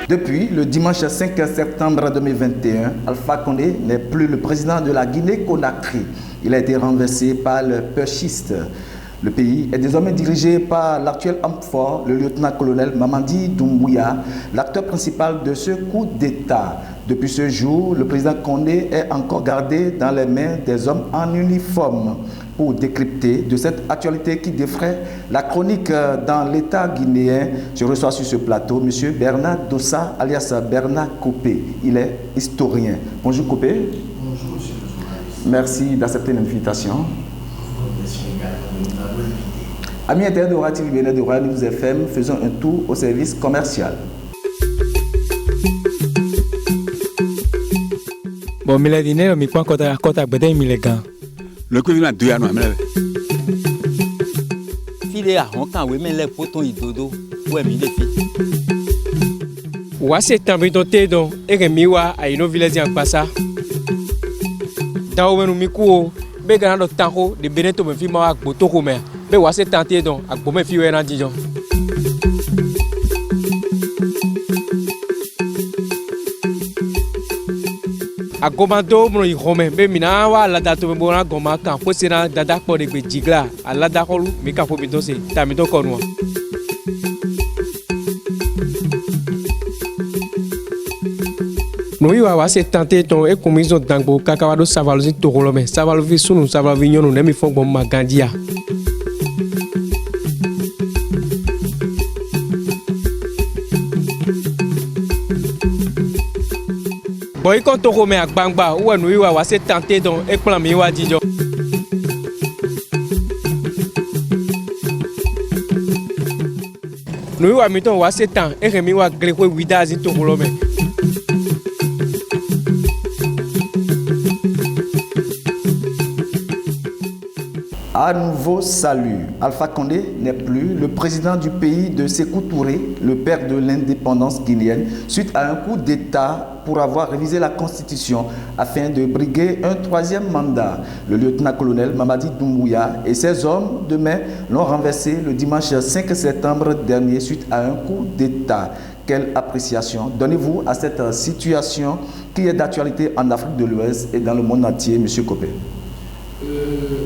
Depuis le dimanche 5 septembre 2021, Alpha Condé n'est plus le président de la Guinée-Conakry. Il a été renversé par le putschiste. Le pays est désormais dirigé par l'actuel homme fort, le lieutenant-colonel Mamadi Doumbouya, l'acteur principal de ce coup d'État. Depuis ce jour, le président Condé est encore gardé dans les mains des hommes en uniforme. Pour décrypter de cette actualité qui défraie la chronique dans l'État guinéen, je reçois sur ce plateau M. Bernard Dossa, alias Bernard Copé. Il est historien. Bonjour Copé. Bonjour monsieur le journaliste. Merci d'accepter l'invitation. Merci également de nous avoir invités. Amis internautes de Radio TV de Radio News FM, faisons un tour au service commercial. Bon, mais dinero mi kwa kota bede mi legan. Le gouvernement doit nous amener. File a honkan we men le poton idodo we mi le fi. Wa se tambi don te don e ke mi wa a ino village en passa. Da o menu mi ku be ga do tanko de beneto me fi ma agbo to ko me. Be wa se tante don agbo me fi we na dijon. A gomando mo ihome be mina wa la dato me bona goma kan po sina dada po de gbe jigla ala da kolu mi ka po mi to se ta mi to konu. No iwa wa se tante ton e komizo dangbo kakawa do savalo sin to kolo me savalo vi sunu savalo vi nyonu ne mi fon gbo magandia. Boy quand on remet à Bangba ou nous y va se tenter dans et plan mi wa dijo. Nous y va mi ton wa se temps et remi wa greko wida zin to kolome. À nouveau salut. Alpha Condé n'est plus le président du pays de Sékou Touré, le père de l'indépendance guinéenne, suite à un coup d'État pour avoir révisé la Constitution afin de briguer un troisième mandat. Le lieutenant-colonel Mamadi Doumbouya et ses hommes de main l'ont renversé le dimanche 5 septembre dernier suite à un coup d'État. Quelle appréciation donnez-vous à cette situation qui est d'actualité en Afrique de l'Ouest et dans le monde entier, M. Copé?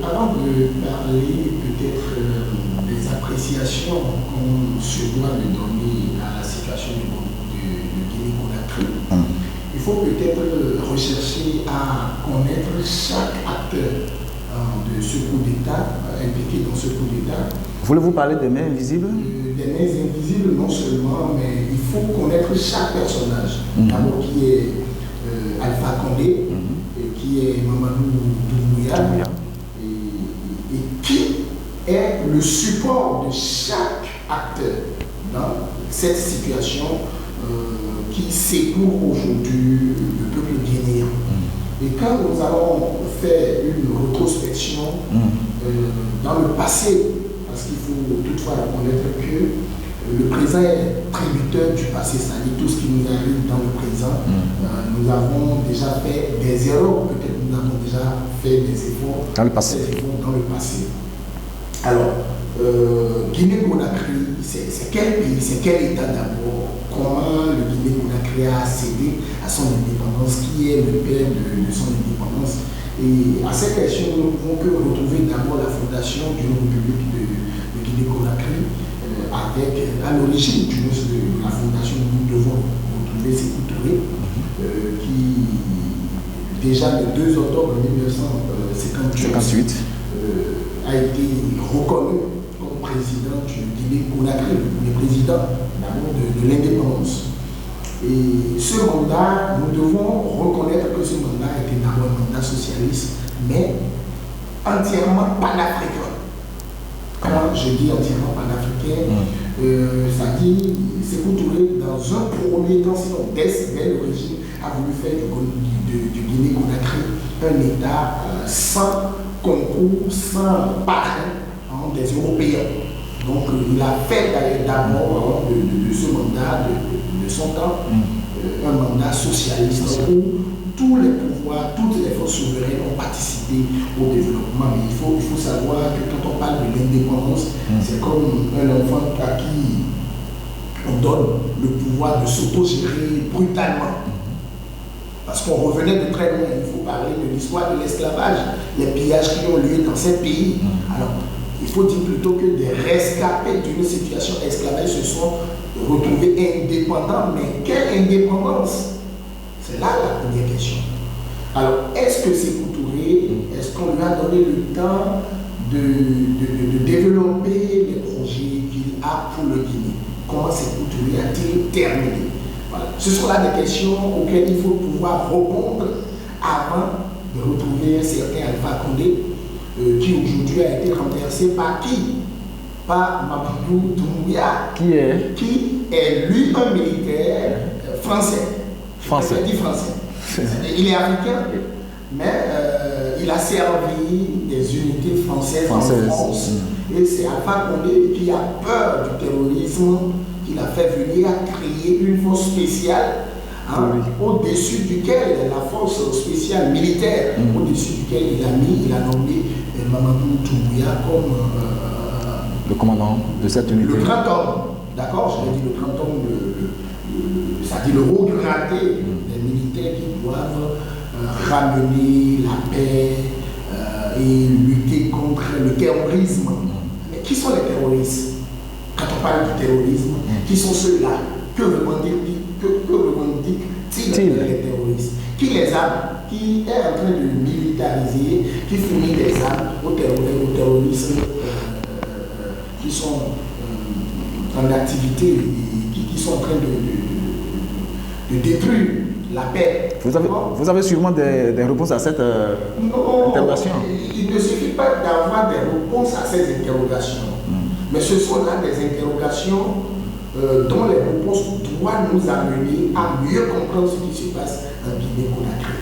Avant de parler peut-être des appréciations qu'on se doit de donner à la situation de Guinée-Conakry, il faut peut-être rechercher à connaître chaque acteur de ce coup d'État, impliqué dans ce coup d'État. Voulez-vous parler des mains invisibles? Des mains invisibles non seulement, mais il faut connaître chaque personnage. D'abord qui est Alpha Condé, et qui est Mamadou Doumbouya. Et qui est le support de chaque acteur dans cette situation qui secourt aujourd'hui le peuple guinéen. Et quand nous allons faire une rétrospection dans le passé, parce qu'il faut toutefois reconnaître que le présent est tributaire du passé, c'est-à-dire tout ce qui nous arrive dans le présent, nous avons déjà fait des erreurs, peut-être nous avons déjà fait des efforts dans le passé. Alors, Guinée-Conakry, c'est quel pays, c'est quel État d'abord? Comment le Guinée-Conakry a accédé à son indépendance? Qui est le père de son indépendance? Et à cette question, nous ne pouvons que retrouver d'abord la fondation d'une république de Guinée-Conakry, avec à l'origine de la fondation, nous devons retrouver Sékou Touré, qui déjà le 2 octobre 1958 a été reconnu comme président du Guinée-Conakry, le président d'abord de l'indépendance. Et ce mandat, nous devons reconnaître que ce mandat était d'abord un mandat socialiste, mais entièrement panafricain. Quand je dis entièrement panafricain, ça dit, Sékou Touré, dans un premier temps, sinon dès l'origine, a voulu faire du Guinée-Conakry un État sans concours, sans parrain des Européens. Donc il a fait d'abord de ce mandat, de son temps, un mandat socialiste où tous les pouvoirs, toutes les forces souveraines ont participé au développement. Mais il faut savoir que quand on parle de l'indépendance, c'est comme un enfant à qui on donne le pouvoir de s'autogérer brutalement. Parce qu'on revenait de très loin, il faut parler de l'histoire de l'esclavage, les pillages qui ont lieu dans ces pays. Alors, il faut dire plutôt que des rescapés d'une situation esclavagiste se sont retrouvés indépendants. Mais quelle indépendance? C'est là la première question. Alors, est-ce que Sékou Touré, est-ce qu'on lui a donné le temps de développer les projets qu'il a pour le Guinée? Comment Sékou Touré a-t-il terminé? Voilà. Ce sont là des questions auxquelles il faut pouvoir répondre avant de retrouver un certain Alpha Condé qui aujourd'hui a été renversé par qui? Par Mamadou Doumbouya, qui est lui un militaire français. Français. Il dit français. Il est africain, mais il a servi des unités françaises en France. Et c'est Alpha Condé qui a peur du terrorisme, qui l'a fait venir à créer une force spéciale au-dessus duquel la force spéciale militaire, au-dessus duquel il a nommé Mamadou Doumbouya comme le commandant de cette unité. Le grand homme, d'accord, je l'ai dit, le grand homme, c'est-à-dire le haut gradé des militaires qui doivent ramener la paix et lutter contre le terrorisme. Mais qui sont les terroristes? Quand on parle du terrorisme, qui sont ceux-là? Que revendiquent-ils les terroristes? Qui les arme? Qui est en train de militariser, qui fournit des armes aux terroristes qui sont en activité, qui sont en train de détruire la paix? Vous avez sûrement des réponses à cette interrogation. Il ne suffit pas d'avoir des réponses à ces interrogations. Mais ce sont là des interrogations dont les réponses doivent nous amener à mieux comprendre ce qui se passe en Guinée-Conakry.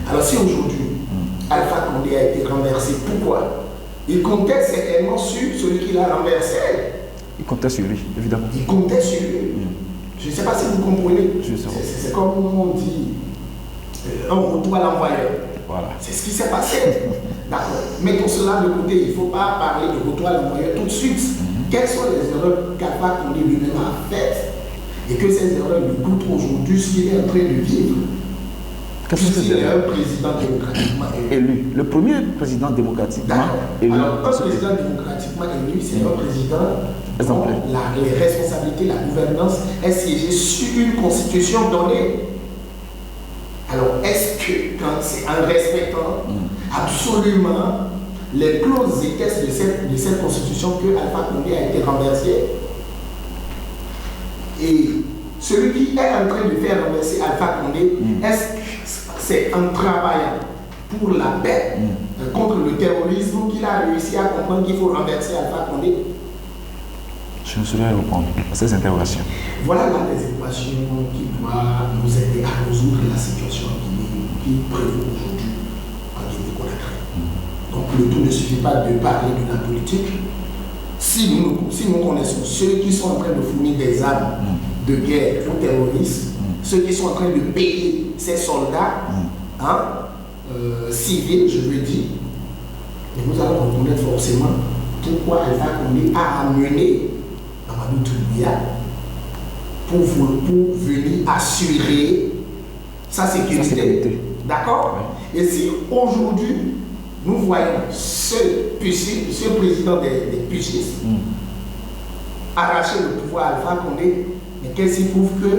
Alors si aujourd'hui, Alpha Condé a été renversé, pourquoi? Il comptait certainement sur celui qui l'a renversé. Il comptait sur lui, évidemment. Il comptait sur lui. Je ne sais pas si vous comprenez. C'est comme on dit, un retour à l'envoyeur. Voilà. C'est ce qui s'est passé. D'accord. Mettons cela de côté. Il ne faut pas parler de retour à l'envoyeur tout de suite. Quelles sont les erreurs qu'Alpha Condé lui-même a faites et que ces erreurs lui coûtent aujourd'hui ce qu'il est en train de vivre? Puisqu'il est un président démocratiquement élu. Le premier président démocratiquement élu. Alors, un président démocratiquement élu, c'est un président dont les responsabilités, la gouvernance est siégée sur une constitution donnée. Alors, est-ce que, quand c'est en respectant absolument les clauses et tests de cette constitution que Alpha Condé a été renversé, et celui qui est en train de faire renverser Alpha Condé, est-ce que c'est en travaillant pour la paix contre le terrorisme qu'il a réussi à comprendre qu'il faut renverser Alpha Condé? Je ne saurais répondre à ces interrogations. Voilà là des équations qui doivent nous aider à résoudre la situation qui prévaut aujourd'hui en Guinée-Conakry. Donc le tout ne suffit pas de parler de la politique. Si nous connaissons ceux qui sont en train de fournir des armes de guerre aux terroristes, ceux qui sont en train de payer ces soldats civils, je veux dire, et nous allons reconnaître forcément pourquoi Alpha Condé a amené Mamadou Doumbouya pour venir assurer sa sécurité. D'accord? Et si aujourd'hui, nous voyons ce président des pucistes arracher le pouvoir à Alpha Condé, mais qu'est-ce qui prouve que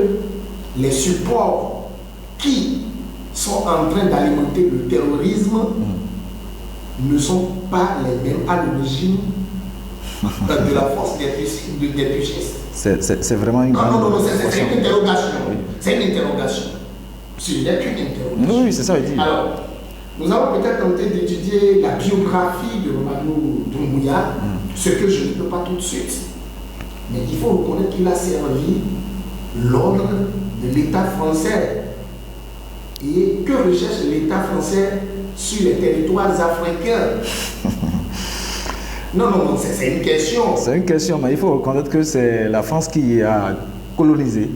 les supports qui sont en train d'alimenter le terrorisme ne sont pas les mêmes à l'origine de la force des pucistes? C'est vraiment une grande c'est une interrogation. Oui. C'est une interrogation. Ce n'est qu'une interrogation. Oui, c'est ça, il dit. Alors, nous avons peut-être tenté d'étudier la biographie de Mamadou Doumbouya, ce que je ne peux pas tout de suite. Mais il faut reconnaître qu'il a servi l'ordre de l'État français. Et que recherche l'État français sur les territoires africains? Non, c'est une question. C'est une question, mais il faut reconnaître que c'est la France qui a colonisé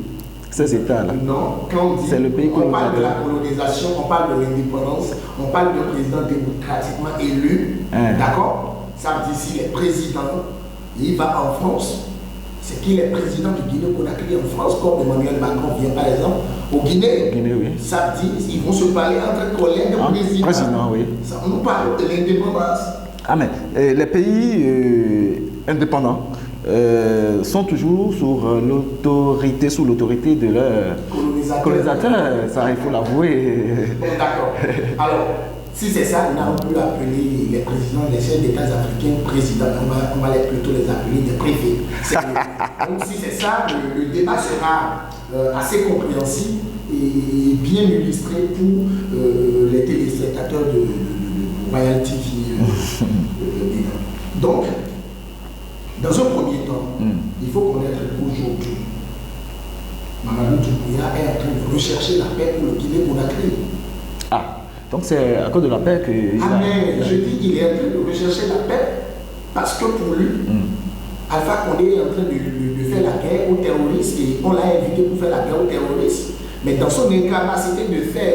ces États-là. Non, quand on dit, c'est le pays on parle de la colonisation, on parle de l'indépendance, on parle d'un président démocratiquement élu, d'accord? Ça veut dire si les présidents, il va en France, c'est qu'il est président du Guinée-Conakry en France, comme Emmanuel Macron vient par exemple au Guinée. Oui. Ça dit, ils vont se parler entre collègues présidents. Président, oui. Ça, on nous parle de l'indépendance. Ah, mais les pays indépendants sont toujours sous l'autorité de leurs colonisateurs. Ça, il faut l'avouer. Bon, d'accord. Alors, si c'est ça, on a pu appeler les présidents, les chefs d'État africains présidents. On va plutôt les appeler des préfets. Donc, si c'est ça, le débat sera assez compréhensible et bien illustré pour les téléspectateurs de Royal TV. Donc, dans un premier temps, il faut connaître qu'aujourd'hui, Mamadou Doumbouya est en train de rechercher la paix pour le Guinée-Conakry. Ah, donc c'est à cause de la paix que... mais je dis qu'il est en train de rechercher la paix parce que pour lui, Alpha Condé est en train de faire la guerre aux terroristes et on l'a invité pour faire la guerre aux terroristes. Mais dans son incapacité de faire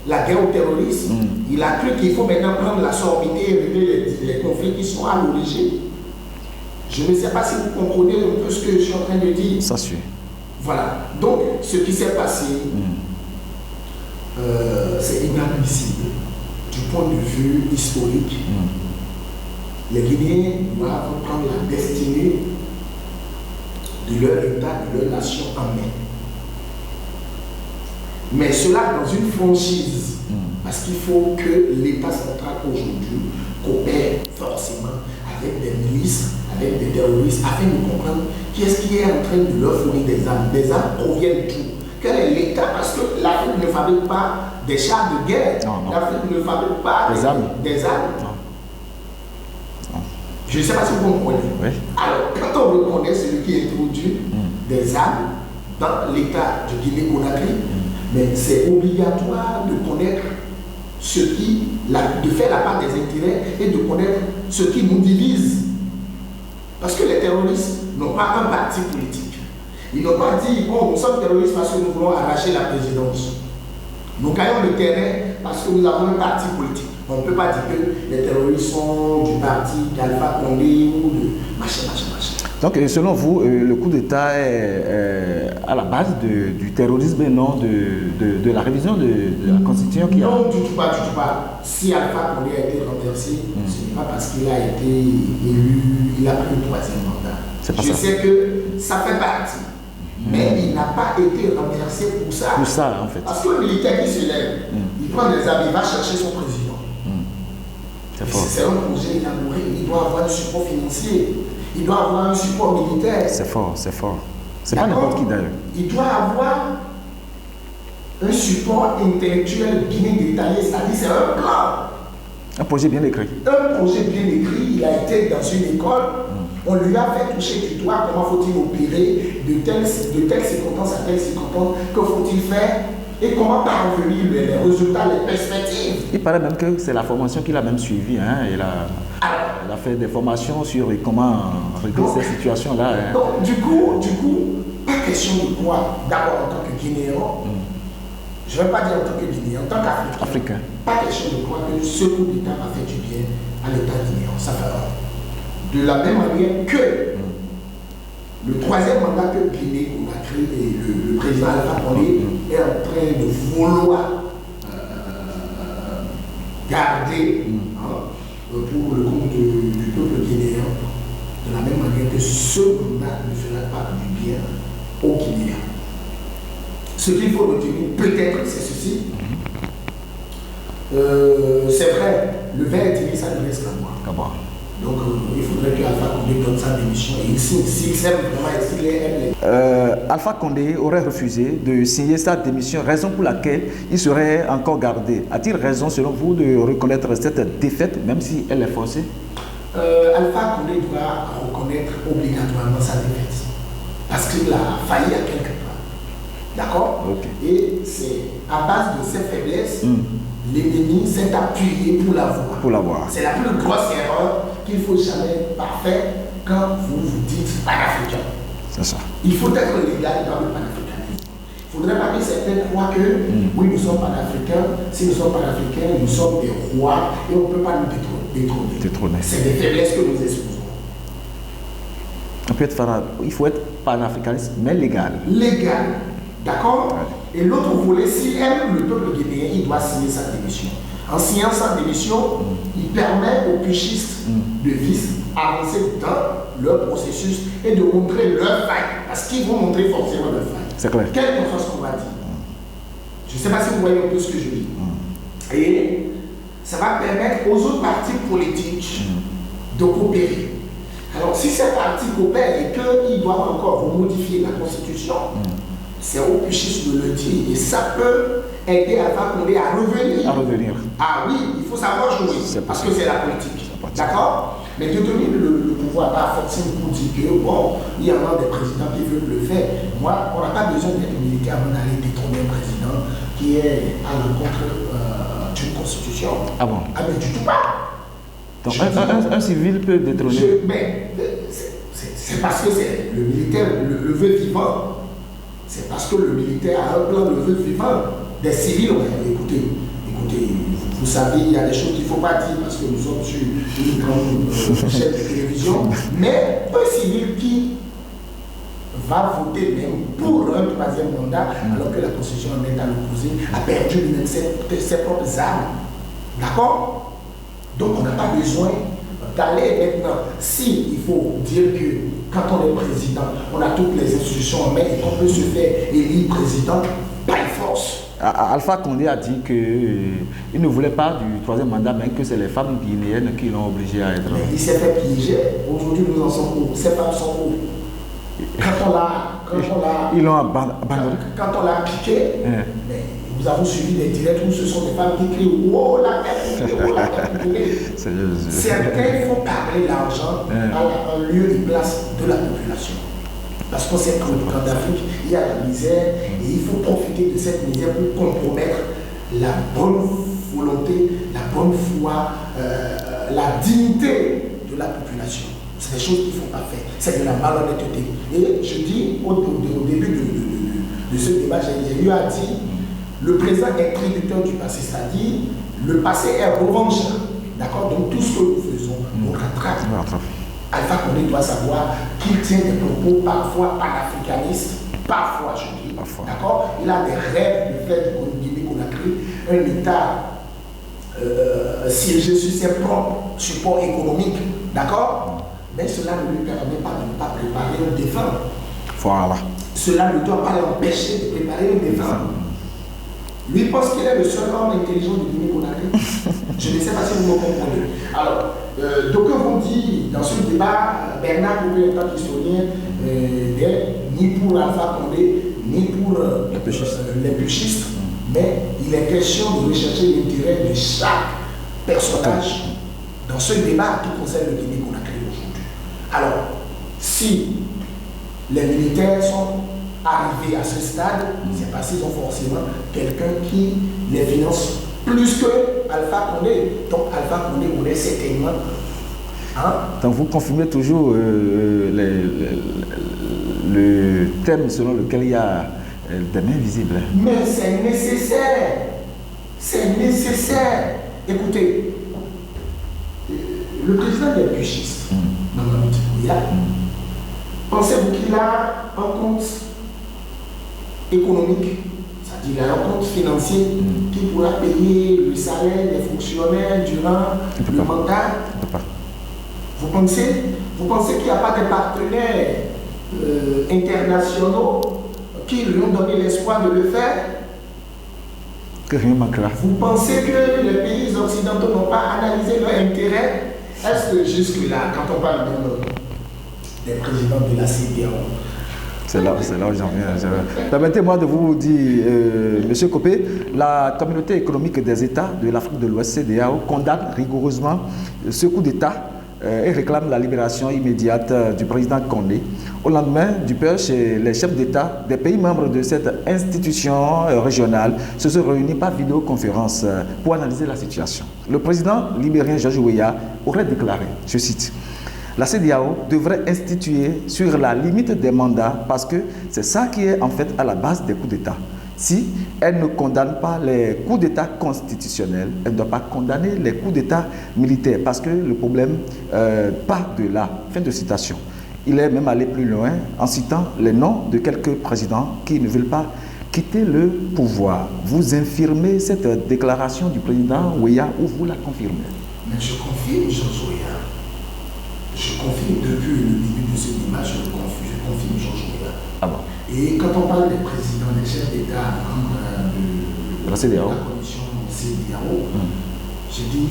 la guerre aux terroristes, il a cru qu'il faut maintenant prendre la sorbité et régler les conflits qui sont à l'origine. Je ne sais pas si vous comprenez un peu ce que je suis en train de dire. Ça suit. Voilà. Donc, ce qui s'est passé, c'est inadmissible du point de vue historique. Les Guinéens doivent prendre la destinée de leur État, de leur nation en main. Mais cela dans une franchise, parce qu'il faut que l'État central aujourd'hui coopère forcément avec des milices, avec des terroristes, afin de comprendre qui est-ce qui est en train de leur fournir des armes. Des armes proviennent d'où? Quel est l'État? Parce que l'Afrique ne fabrique pas des chars de guerre. L'Afrique ne fabrique pas des armes. Je ne sais pas si vous comprenez. Oui. Alors, quand on reconnaît celui qui introduit des armes dans l'État du Guinée-Conakry, mais c'est obligatoire de connaître de faire la part des intérêts et de connaître ce qui nous divise. Parce que les terroristes n'ont pas un parti politique. Ils n'ont pas dit, bon, nous sommes terroristes parce que nous voulons arracher la présidence. Nous gagnons le terrain parce que nous avons un parti politique. On ne peut pas dire que les terroristes sont du parti d'Alpha Condé ou de machin. Donc, selon vous, le coup d'État est à la base du terrorisme et non de la révision de la Constitution qui Non, du tout pas. Si Alpha Condé a été renversé, ce n'est pas parce qu'il a été élu, il a pris le troisième mandat. Je sais que ça fait partie. Mais il n'a pas été renversé pour ça. Pour ça, en fait. Parce que le militaire qui se lève, il prend des armes, il va chercher son président. C'est un projet élaboré, il doit avoir du support financier, il doit avoir un support militaire. C'est fort. C'est pas n'importe qui d'ailleurs. Il doit avoir un support intellectuel bien détaillé, c'est-à-dire c'est un plan. Un projet bien écrit. Un projet bien écrit, il a été dans une école, on lui a fait toucher du doigt comment faut-il opérer de telle circonstance à telle circonstance, que faut-il faire et comment parvenir les résultats, les perspectives. Il paraît même que c'est la formation qu'il a même suivie. Hein. Il a fait des formations sur comment régler ces situations-là. Hein. Donc, du coup, pas question de quoi, d'abord en tant que Guinéen, je ne vais pas dire en tant que Guinéen, en tant qu'Africain, pas question de croire que ce coup d'État a fait du bien à l'État guinéen. Ça fait de la même manière que le troisième mandat que Guinée-Conakry et le président Alpha Condé est en train de vouloir garder pour le compte du peuple guinéen, de la même manière que ce mandat ne fera pas du bien aux Guinéens. Ce qu'il faut retenir, peut-être, c'est ceci. C'est vrai, le verre est tiré, ça ne reste qu'à moi. Donc, il faudrait que Alpha Condé donne sa démission et s'il s'aime vraiment et s'il aime les... Alpha Condé aurait refusé de signer sa démission, raison pour laquelle il serait encore gardé. A-t-il raison, selon vous, de reconnaître cette défaite, même si elle est forcée? Alpha Condé doit reconnaître obligatoirement sa défaite. Parce qu'il a failli à quelque part. D'accord? Et c'est à base de ses faiblesses, l'ennemi s'est appuyé pour l'avoir. C'est la plus grosse erreur qu'il ne faut jamais faire quand vous vous dites panafricain. C'est ça. Il faut être légal dans le panafricanisme. Il ne faudrait pas que certains croient que oui, nous sommes panafricains. Si nous sommes panafricains, nous sommes des rois et on ne peut pas nous détrôner. C'est des faiblesses que nous exposons. Il faut être panafricaniste, mais légal. Légal, d'accord? Et l'autre volet, s'il aime le peuple guinéen, il doit signer sa démission. En signant sa démission, il permet aux pichistes de avancer dans leur processus et de montrer leur faille. Parce qu'ils vont montrer forcément leur faille. C'est clair. Quelle conférence qu'on va dire? Je ne sais pas si vous voyez un peu ce que je dis. Et ça va permettre aux autres partis politiques de coopérer. Alors, si ces partis coopèrent et qu'ils doivent encore modifier la Constitution, c'est aux pichistes de le dire. Et ça peut aider Alpha Condé à revenir. À revenir. Ah oui, il faut savoir jouer. Parce que c'est la politique. D'accord? Mais de donner le pouvoir à forcément pour dire que, bon, il y en a des présidents qui veulent le faire. Moi, on n'a pas besoin d'être militaire avant d'aller détrôner un président qui est à l'encontre d'une constitution. Ah bon? Ah mais du tout pas. Donc un civil peut détrôner. Mais c'est parce que c'est le militaire le veut vivant. C'est parce que le militaire a un plan le veut vivant. Des civils, écoutez, vous savez, il y a des choses qu'il ne faut pas dire parce que nous sommes sur une grande chaîne de télévision. Mais un civil qui va voter même pour un troisième mandat, alors que la Constitution en est à l'opposé, a perdu même ses propres armes. D'accord? Donc on n'a pas besoin d'aller maintenant. Si il faut dire que quand on est président, on a toutes les institutions en main et qu'on peut se faire élire président par force. Alpha Condé a dit qu'il ne voulait pas du troisième mandat, mais que c'est les femmes guinéennes qui l'ont obligé à être. Mais il s'est fait piéger. Aujourd'hui, nous en sommes où? Ces femmes sont où? Ils l'ont abandonné. Quand on l'a piqué, mais nous avons suivi des directs où ce sont des femmes qui crient oh la tête, oh la tête. Certains font parler l'argent à un lieu et place de la population. Parce qu'on sait qu'en Afrique, il y a la misère et il faut profiter de cette misère pour compromettre la bonne volonté, la bonne foi, la dignité de la population. C'est des choses qu'il ne faut pas faire. C'est de la malhonnêteté. Et je dis au début de ce débat, j'ai eu à dire le présent est traducteur du passé, c'est-à-dire le passé est revanchard. D'accord? Donc tout ce que nous faisons, on rattrape. Alpha Condé doit savoir qu'il tient des propos parfois panafricanistes, parfois je dis. D'accord? Il a des rêves de faire du Guinée-Conakry un État siégé sur ses propres supports économiques. D'accord? Mais cela ne lui permet pas de ne pas préparer un défunt. Voilà. Cela ne doit pas l'empêcher de préparer un défunt. Lui pense qu'il est le seul homme intelligent du Guinée-Conakry. Je ne sais pas si vous me comprenez. Alors, d'aucuns vont dire dans ce débat, Bernard Coupé est un historien ni pour Alpha Condé, ni pour les pichistes, mais il est question de rechercher l'intérêt de chaque personnage dans ce débat qui concerne le Guinée-Conakry aujourd'hui. Alors, si les militaires sont arrivés à ce stade, c'est parce qu'ils ont forcément quelqu'un qui les finance plus que Alpha Condé. Donc Alpha Condé voulait certainement. Donc vous confirmez toujours le thème selon lequel il y a des mains visibles. Mais c'est nécessaire. C'est nécessaire. Écoutez, le président des pichistes, Mamadou Doumbouya, pensez-vous qu'il a un compte économique, c'est-à-dire il a un compte financier qui pourra payer le salaire des fonctionnaires durant le mandat? Vous pensez qu'il n'y a pas de partenaires internationaux qui lui ont donné l'espoir de le faire? Que rien manquera. Vous pensez que les pays occidentaux n'ont pas analysé leur intérêt? Est-ce que jusque-là, quand on parle des présidents de la CEDEAO, c'est là où j'en viens. Permettez-moi de vous dire, M. Copé, la communauté économique des États de l'Afrique de l'Ouest, CEDEAO, condamne rigoureusement ce coup d'État et réclame la libération immédiate du président Condé. Au lendemain du putsch, les chefs d'État des pays membres de cette institution régionale se sont réunis par vidéoconférence pour analyser la situation. Le président libérien George Weah aurait déclaré, je cite, la CEDEAO devrait instituer sur la limite des mandats parce que c'est ça qui est en fait à la base des coups d'État. Si elle ne condamne pas les coups d'État constitutionnels, elle ne doit pas condamner les coups d'État militaires parce que le problème part de là. Fin de citation. Il est même allé plus loin en citant les noms de quelques présidents qui ne veulent pas quitter le pouvoir. Vous infirmez cette déclaration du président Weah ou vous la confirmez? Mais je confirme, Georges Weah. Je confirme depuis le début de ce débat, je confirme Georges Weah. Ah bon. Et quand on parle des présidents, des chefs d'État, membres de la CEDEAO, la commission CEDEAO, je dis,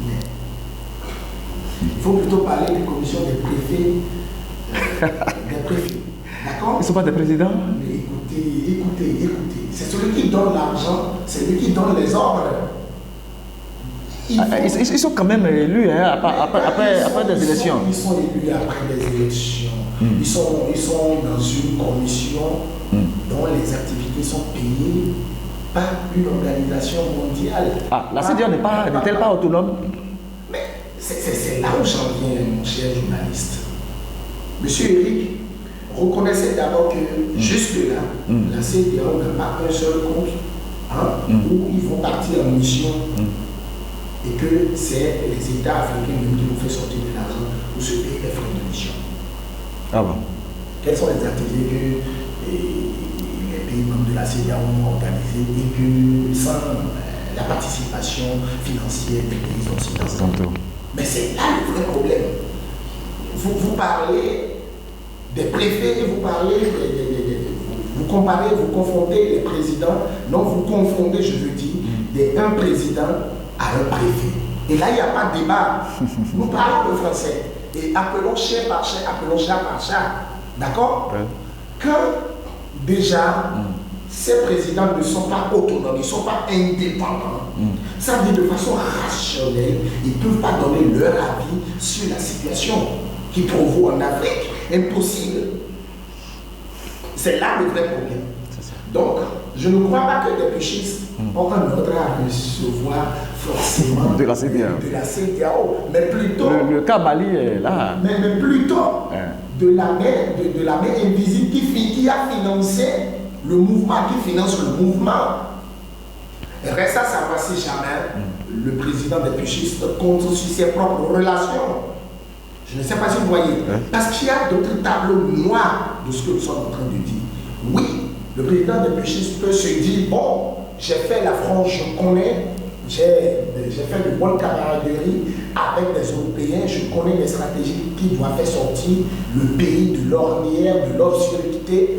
mais il faut plutôt parler des commissions des préfets. D'accord? Ils ne sont pas des présidents? Mais écoutez. C'est celui qui donne l'argent, c'est lui qui donne les ordres. Ils sont quand même élus hein, après des élections. Ils sont élus après des élections. Ils sont dans une commission dont les activités sont payées par une organisation mondiale. Ah, la CEDEAO n'est-elle pas autonome? Mais c'est là où j'en viens, mon cher journaliste. Monsieur Eric, reconnaissez d'abord que jusque-là, la CEDEAO n'a pas un seul compte où ils vont partir en mission et que c'est les États africains même qui nous font sortir de l'argent pour se payer les frais de mission. Ah bon? Quelles sont les activités que les pays membres de la CEDEAO ont organisées et que sans la participation financière des pays occidentaux? Mais c'est là le vrai problème. Vous parlez des préfets, vous comparez, vous confondez les présidents. Non, vous confondez, je veux dire, un président à un préfet. Et là, il n'y a pas de débat. Nous parlons le français. Et appelons chien par chien, appelons chat par chat. D'accord? Que déjà, ces présidents ne sont pas autonomes, ils ne sont pas indépendants. Ça veut dire de façon rationnelle, ils ne peuvent pas donner leur avis sur la situation qui provoque en Afrique. Impossible. C'est là le vrai problème. Donc, je ne crois pas que des péchistes ont un ordre à recevoir forcément de la CEDEAO. Mais plutôt... Le cas Mali est là. Mais plutôt de la main invisible qui a financé le mouvement, qui finance le mouvement. Reste à savoir si jamais le président des péchistes compte sur ses propres relations. Je ne sais pas si vous voyez. Parce qu'il y a d'autres tableaux noirs de ce que nous sommes en train de dire. Oui, le président des péchistes peut se dire, bon, j'ai fait la France, je connais, j'ai fait de bonnes camaraderies avec les Européens, je connais les stratégies qui doivent faire sortir le pays de l'ornière, de l'obscurité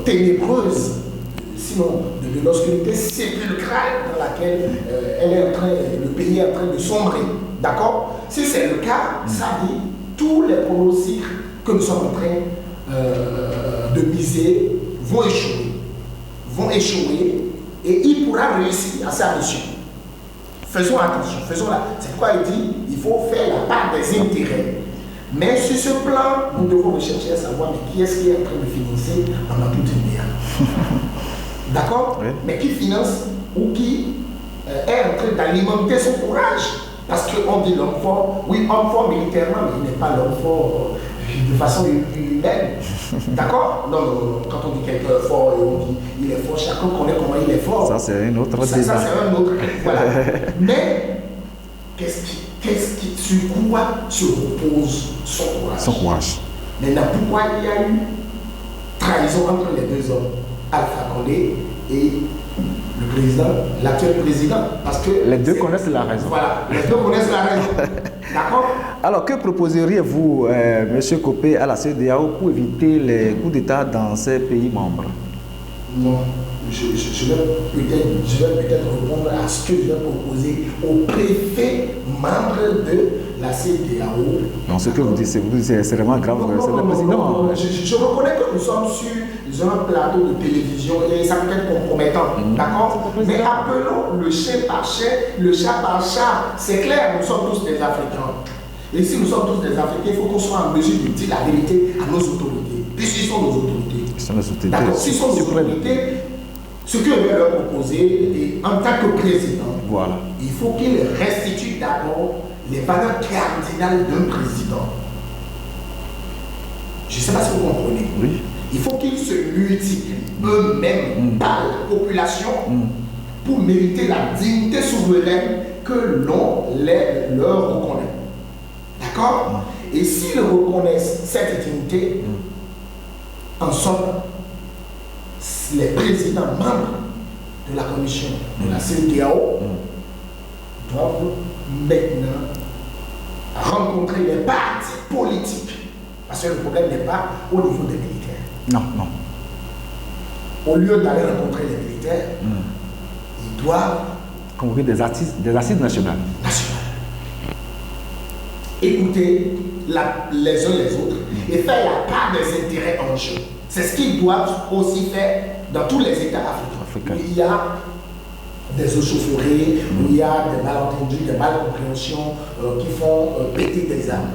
ténébreuse, sinon de l'obscurité sépulcrale dans laquelle le pays est en train de sombrer. D'accord? Si c'est le cas, ça dit tous les pronostics que nous sommes en train de miser vont échouer et il pourra réussir à sa mission. Faisons attention, c'est pourquoi il dit il faut faire la part des intérêts. Mais sur ce plan, nous devons rechercher à savoir mais qui est-ce qui est en train de financer pendant toute une guerre. D'accord? Oui. Mais qui finance ou qui est en train d'alimenter son courage. Parce qu'on dit l'homme fort, oui, homme fort militairement, mais il n'est pas l'homme fort de façon humaine. D'accord? Non. Quand on dit quelqu'un est fort, on dit il est fort, chacun connaît comment il est fort. Ça, c'est un autre débat. Ça, c'est un autre. Voilà. Mais, sur quoi se repose son courage? Son courage. Maintenant, pourquoi il y a eu trahison entre les deux hommes, Alpha Condé et le président, l'actuel président, parce que... Les deux connaissent la raison. Voilà, les deux connaissent la raison. D'accord? Alors, que proposeriez-vous, M. Copé, à la CEDEAO pour éviter les coups d'État dans ces pays membres? Non, je vais peut-être répondre à ce que je vais proposer aux préfets membres de la CEDEAO. Non, ce que vous dites, c'est vraiment grave. C'est le président. Je reconnais que nous sommes sur un plateau de télévision et ça peut être compromettant. D'accord? Mais appelons le chien par chien, le chat par chat. C'est clair, nous sommes tous des Africains. Et si nous sommes tous des Africains, il faut qu'on soit en mesure de dire la vérité à nos autorités. Puisqu'ils sont nos autorités. D'accord? S'ils sont nos autorités, ce que je vais leur proposer, et en tant que président, voilà, il faut qu'ils restituent d'abord les valeurs cardinales d'un président. Je ne sais pas si vous comprenez. Oui. Il faut qu'ils se multiplient eux-mêmes par la population pour mériter la dignité souveraine que l'on leur reconnaît. D'accord? Et s'ils reconnaissent cette dignité, en somme, les présidents membres de la commission de la CEDEAO doivent maintenant rencontrer les partis politiques. Parce que le problème n'est pas au niveau des militaires. Non, non. Au lieu d'aller rencontrer les militaires, ils doivent convoquer des assises nationales. Écouter les uns les autres et faire la part des intérêts en jeu. C'est ce qu'ils doivent aussi faire dans tous les États africains. Où il y a des échauffourées, où il y a des malentendus, des malcompréhensions qui font péter des armes.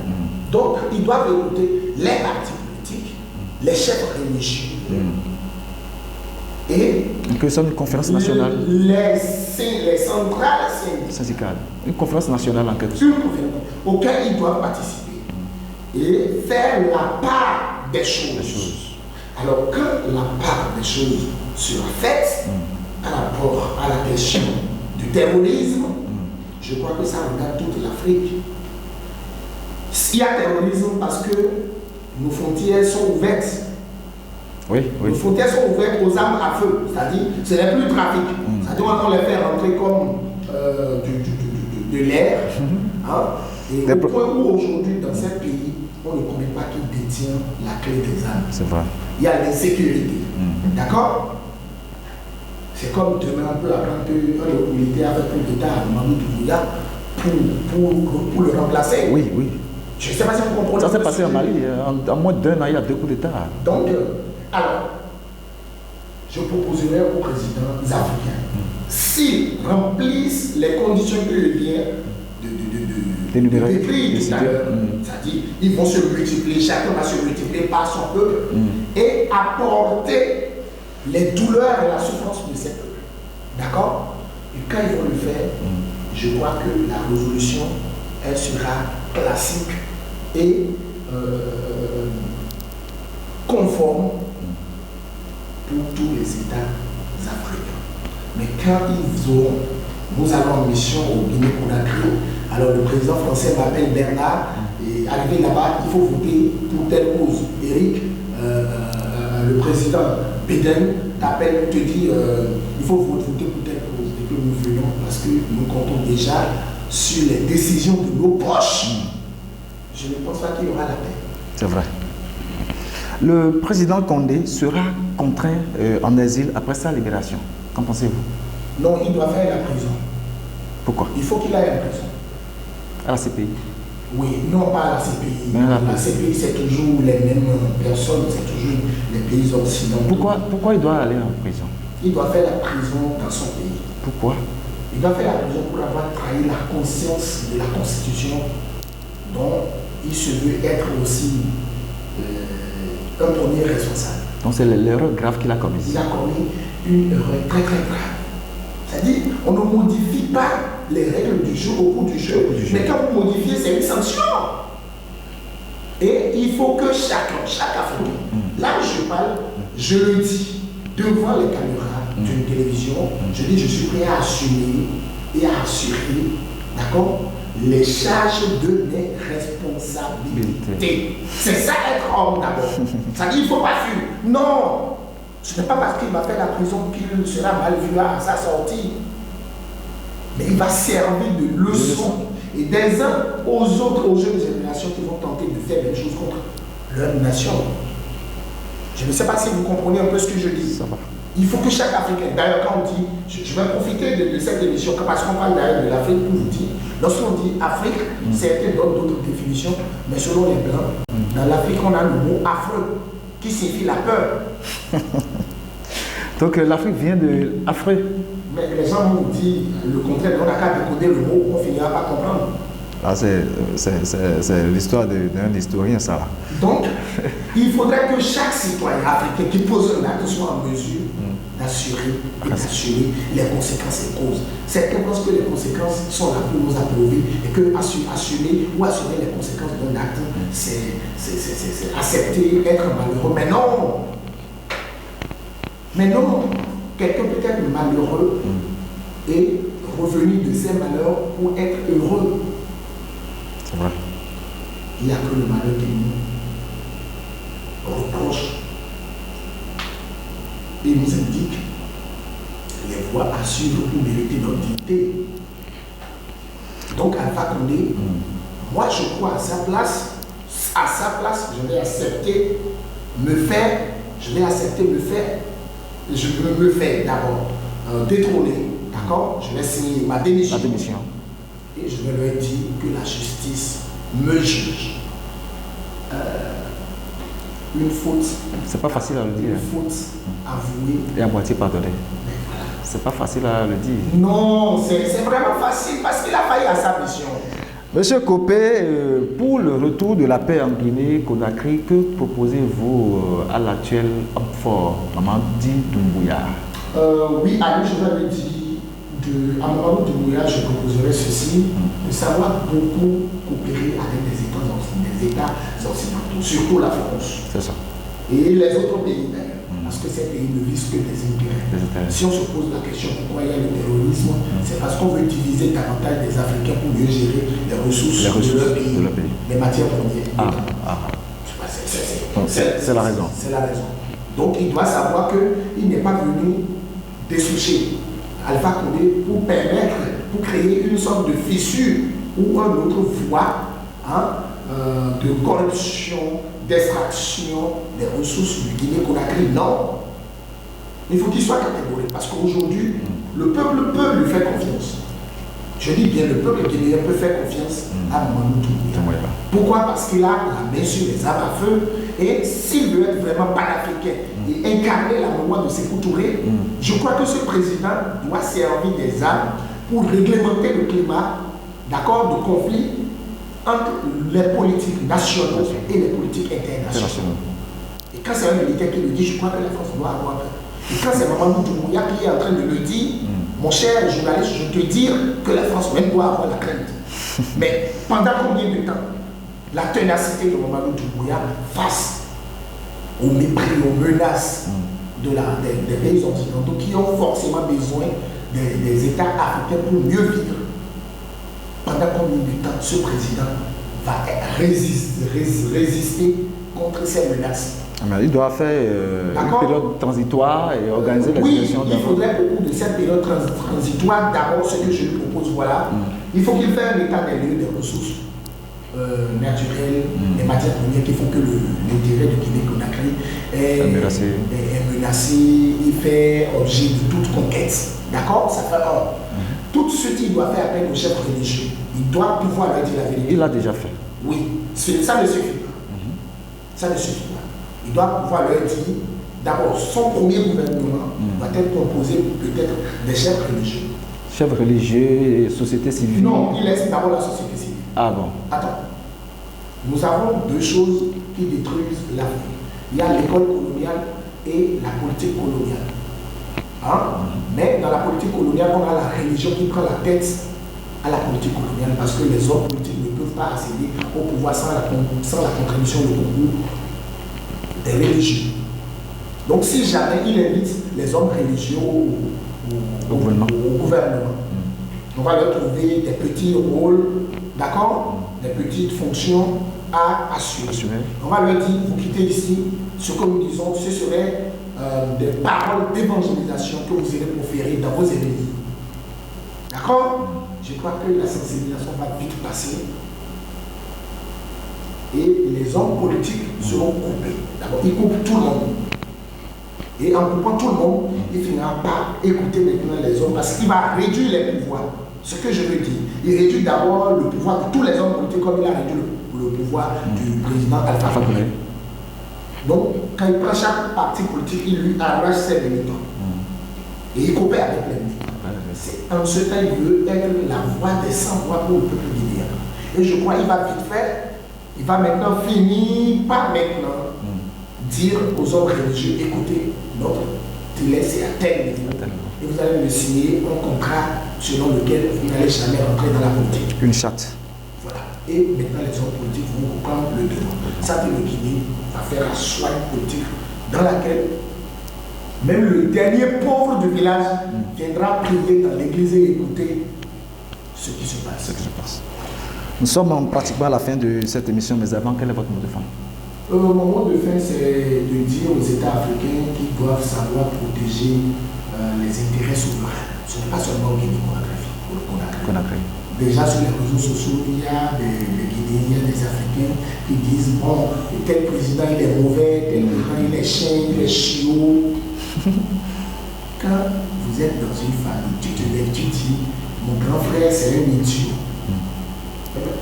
Donc, ils doivent écouter les partis politiques, les chefs religieux, et que ce soit une conférence nationale. Les centrales syndicales. Une conférence nationale en quelque sorte. Auquel ils doivent participer et faire la part des choses. Alors, quand la part des choses sera faite par rapport à la question du terrorisme, je crois que ça regarde toute l'Afrique. S'il y a terrorisme parce que nos frontières sont ouvertes. Oui. Les frontières sont ouvertes aux armes à feu, c'est-à-dire ce n'est plus trafic. C'est-à-dire on les fait rentrer comme de l'air. Et au point où aujourd'hui, dans ce pays, on ne connaît pas qui détient la clé des armes. C'est vrai. Il y a l'insécurité. D'accord? C'est comme demain, on peut apprendre qu'un militaire avec un État à Mamadou Doumbouya pour le remplacer. Oui. Je ne sais pas si vous comprenez. Ça s'est passé en Mali. En moins d'1 an, il y a 2 coups d'État. Donc, alors, je proposerai aux présidents africains, s'ils remplissent les conditions que je viens de décrire tout à l'heure, c'est-à-dire ils vont se multiplier, chacun va se multiplier par son peuple et apporter les douleurs et la souffrance de ces peuples. D'accord? Et quand ils vont le faire, je crois que la résolution, elle sera classique et conforme pour tous les États africains. Mais quand nous allons en mission au Guinée-Conakry, alors le président français m'appelle Bernard, et arrivé là-bas, il faut voter pour telle cause. Eric, le président Biden t'appelle, te dit, il faut voter pour telle cause. Et que nous venons, parce que nous comptons déjà sur les décisions de nos proches. Je ne pense pas qu'il y aura la paix. C'est vrai. Le président Condé sera contraint en exil après sa libération. Qu'en pensez-vous? Non, il doit faire la prison. Pourquoi? Il faut qu'il aille en prison. À la CPI? Oui, non pas à la CPI. La CPI, c'est toujours les mêmes personnes, c'est toujours les pays occidentaux. Pourquoi il doit aller en prison? Il doit faire la prison dans son pays. Pourquoi? Il doit faire la prison pour avoir trahi la conscience de la Constitution dont il se veut être aussi un premier responsable. Donc c'est l'erreur grave qu'il a commise. Il a commis une erreur très très grave. C'est-à-dire, on ne modifie pas les règles du jeu au cours du jeu. Mais quand vous modifiez, c'est une sanction. Et il faut que chaque Africain, là où je parle, je le dis devant les caméras d'une télévision, je dis je suis prêt à assumer et à assurer, d'accord, les charges de mes responsabilités. C'est ça être homme d'abord. Ça dit il ne faut pas fuir. Non, ce n'est pas parce qu'il va faire la prison qu'il sera mal vu à sa sortie. Mais il va servir de leçon et des uns aux autres, aux jeunes générations qui vont tenter de faire des choses contre leur nation. Je ne sais pas si vous comprenez un peu ce que je dis. Ça va. Il faut que chaque Africain, d'ailleurs quand on dit, je vais profiter de cette émission parce qu'on parle d'ailleurs de l'Afrique pour vous dire, lorsqu'on dit Afrique, certains donnent d'autres définitions, mais selon les Blancs, dans l'Afrique on a le mot affreux qui signifie la peur. Donc l'Afrique vient de affreux. Mais les gens vont vous dire le contraire, on n'a qu'à décoder le mot, on finira par comprendre. Ah, c'est l'histoire d'un historien, ça. Donc, il faudrait que chaque citoyen africain qui pose un acte soit en mesure d'assurer et d'assurer les conséquences et causes. Certains pensent que les conséquences sont là pour nous approuver et que assumer ou assurer les conséquences d'un acte, c'est accepter, être malheureux. Mais non! Mais non! Quelqu'un peut être malheureux et revenir de ses malheurs pour être heureux. C'est vrai. il n'y a que le malheur qui nous reproche et nous indique les voies à suivre pour mériter notre dignité. Donc Alpha Condé, moi je crois à sa place, je vais accepter me faire d'abord détrôner, d'accord? Je vais signer ma démission. Et je vais leur dire que la justice me juge. Une faute. C'est pas facile à le dire. Une faute avouée. Et à moitié pardonnée. C'est pas facile à le dire. Non, c'est vraiment facile parce qu'il a failli à sa mission. Monsieur Copé, pour le retour de la paix en Guinée-Conakry, que proposez-vous à l'actuel homme fort, Mamadi Doumbouya? Oui, à lui, je vais lui dire, à Mamadi Doumbouya, je proposerai ceci, de savoir beaucoup coopérer avec des États occidentaux, surtout la France. C'est ça. Et les autres pays d'ailleurs, parce que ces pays ne visent que des intérêts. Si on se pose la question pourquoi il y a le terrorisme, c'est parce qu'on veut diviser davantage des Africains pour mieux gérer les ressources de leur pays, les matières premières. C'est la raison. C'est la raison. Donc il doit savoir qu'il n'est pas venu dessoucher Alpha Condé pour créer une sorte de fissure ou une autre voie de corruption, d'extraction des ressources du Guinée-Conakry. Non. Il faut qu'il soit catégorique parce qu'aujourd'hui, le peuple peut lui faire confiance. Je dis bien, le peuple guinéen peut faire confiance à Mamadou Doumbouya. Pourquoi? Parce qu'il a la main sur les armes à feu et s'il veut être vraiment panafricain et incarner la mémoire de Sékou Touré, je crois que ce président doit servir des armes pour réglementer le climat, d'accord, de conflit entre les politiques nationales et les politiques internationales. Et quand c'est un militaire qui le dit, je crois que la France doit avoir peur. Et quand c'est Mamadou Doumbouya qui est en train de le dire, mon cher journaliste, je te dis que la France même doit avoir la crainte. Mais pendant combien de temps la ténacité de Mamadou Doumbouya face au mépris, aux menaces des pays occidentaux qui ont forcément besoin des États africains pour mieux vivre? Pendant combien de temps ce président va résister contre ces menaces? Il doit faire une période transitoire et organiser la situation. Oui, il faudrait beaucoup de cette période transitoire. D'abord, ce que je lui propose, voilà, il faut qu'il fasse un état des lieux des ressources naturelles, des matières premières qui font que l'intérêt de Guinée-Conakry est menacé, il fait objet de toute conquête. D'accord? Ça fait un. Tout de suite, il doit faire appel au chef religieux. Il doit pouvoir leur dire la vérité. Il l'a déjà fait. Oui, ça ne suffit pas. Ça ne suffit pas. Il doit pouvoir leur dire, d'abord, son premier gouvernement doit être composé peut-être des chefs religieux. Chefs religieux et société civile? Non, il laisse d'abord la société civile. Ah bon? Attends. Nous avons deux choses qui détruisent l'Afrique. Il y a l'école coloniale et la politique coloniale. Mais dans la politique coloniale, on a la religion qui prend la tête à la politique coloniale parce que les hommes politiques ne peuvent pas accéder au pouvoir sans la contribution, le concours des religieux. Donc si jamais il invite les hommes religieux au gouvernement, on va leur trouver des petits rôles, d'accord, des petites fonctions à assurer. On va leur dire, vous quittez ici, ce que nous disons, ce serait des paroles d'évangélisation que vous allez proférer dans vos églises. D'accord? Je crois que la sensibilisation va vite passer. Et les hommes politiques seront coupés. D'abord, ils coupent tout le monde. Et en coupant tout le monde, il finira par écouter maintenant les hommes parce qu'il va réduire les pouvoirs. Ce que je veux dire, il réduit d'abord le pouvoir de tous les hommes politiques comme il a réduit le pouvoir du président Alpha Condé. Donc, quand il prend chaque parti politique, il lui arrache ses militants. Et il coopère avec les militants. En ce temps, il veut être la voix des sans-voix pour le peuple guinéen. Et je crois qu'il va vite faire. Il va maintenant finir par maintenant dire aux hommes religieux, écoutez, notre délai c'est à tel niveau. Et vous allez me signer un contrat selon lequel vous n'allez jamais rentrer dans la politique. Une chatte. Voilà. Et maintenant les hommes politiques vont reprendre le devant. Ça, le Guinée va faire la soigne politique dans laquelle même le dernier pauvre du village viendra prier dans l'église et écouter ce qui se passe. Nous sommes pratiquement à la fin de cette émission, mais avant, quel est votre mot de fin? Mon mot de fin, c'est de dire aux États africains qu'ils doivent savoir protéger les intérêts souverains. Ce n'est pas seulement au Guinée-Conakry. Déjà sur les réseaux sociaux, il y a des Guinéens, des Africains qui disent bon, tel président il est mauvais, tel président il est chien, il est chiot. Quand vous êtes dans une famille, tu te lèves, tu dis mon grand frère c'est un idiot.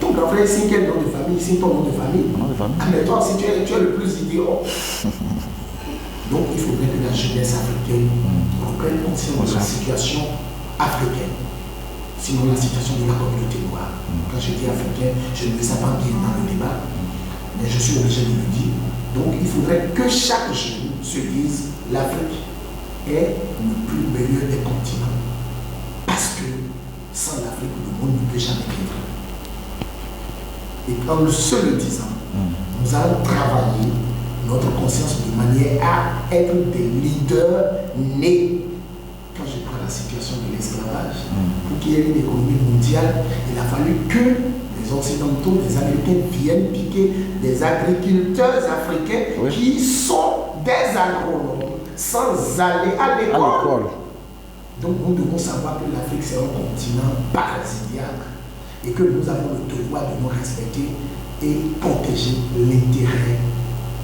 Ton grand frère c'est quel nom de famille? C'est ton nom de famille. Ah, mais toi aussi tu es le plus idiot. Donc il faudrait que la jeunesse africaine reprenne conscience de la situation africaine. Sinon la situation de la communauté noire. Quand je dis africain, je ne me sens pas bien dans le débat, mais je suis obligé de le dire. Donc il faudrait que chaque jeune se dise l'Afrique est le plus meilleur des continents. Parce que sans l'Afrique, le monde ne peut jamais vivre. Et en se le disant, nous allons travailler notre conscience de manière à être des leaders nés. Quand je prends la situation de l'esclavage, pour qu'il y ait une économie mondiale, il a fallu que les Occidentaux, les Américains viennent piquer des agriculteurs africains qui sont des agronomes sans aller à l'école. Donc nous devons savoir que l'Afrique c'est un continent parasitiaque et que nous avons le devoir de nous respecter et protéger l'intérêt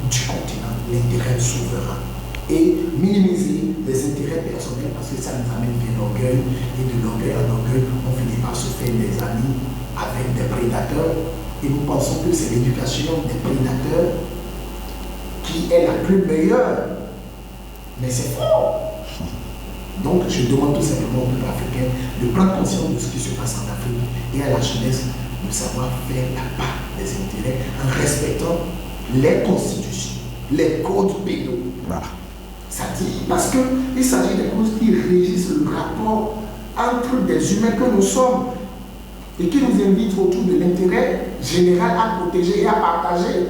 du continent, l'intérêt souverain. Et minimiser les intérêts personnels parce que ça nous amène bien l'orgueil et de l'orgueil en orgueil, on finit par se faire des amis avec des prédateurs et nous pensons que c'est l'éducation des prédateurs qui est la plus meilleure. Mais c'est faux. Donc je demande tout simplement au peuple africain de prendre conscience de ce qui se passe en Afrique et à la jeunesse de savoir faire la part des intérêts en respectant les constitutions, les codes pénaux. Voilà. Ça dit, parce qu'il s'agit des causes qui régissent le rapport entre des humains que nous sommes et qui nous invitent autour de l'intérêt général à protéger et à partager.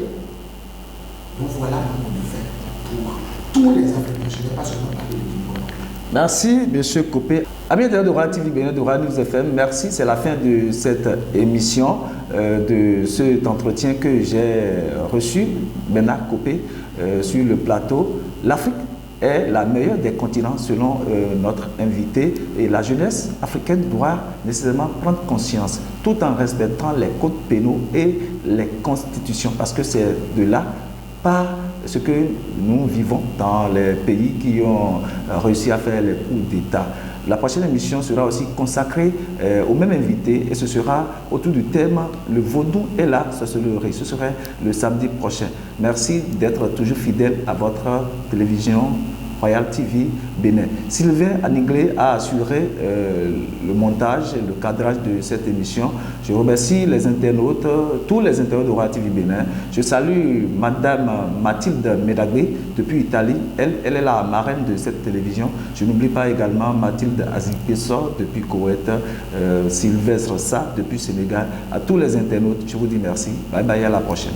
Donc voilà mon mot de fin pour tous les Africains. Je n'ai pas seulement parlé de Guinée. Merci, M. Copé. Amis de Royal TV Bénin, de Royal News FM, merci. C'est la fin de cette émission, de cet entretien que j'ai reçu, Bernard Copé, sur le plateau. L'Afrique est la meilleure des continents selon notre invité et la jeunesse africaine doit nécessairement prendre conscience tout en respectant les codes pénaux et les constitutions parce que c'est de là par ce que nous vivons dans les pays qui ont réussi à faire les coups d'État. La prochaine émission sera aussi consacrée au même invité et ce sera autour du thème « Le vaudou est la sorcellerie ». Ce serait le samedi prochain. Merci d'être toujours fidèle à votre télévision Royal TV Bénin. Sylvain Aniglé a assuré le montage et le cadrage de cette émission. Je remercie les internautes, tous les internautes de Royal TV Bénin. Je salue Madame Mathilde Medagbe depuis Italie. Elle est la marraine de cette télévision. Je n'oublie pas également Mathilde Azikpeso depuis Koweït, Sylvestre Sa depuis Sénégal. À tous les internautes, je vous dis merci. Bye bye, à la prochaine.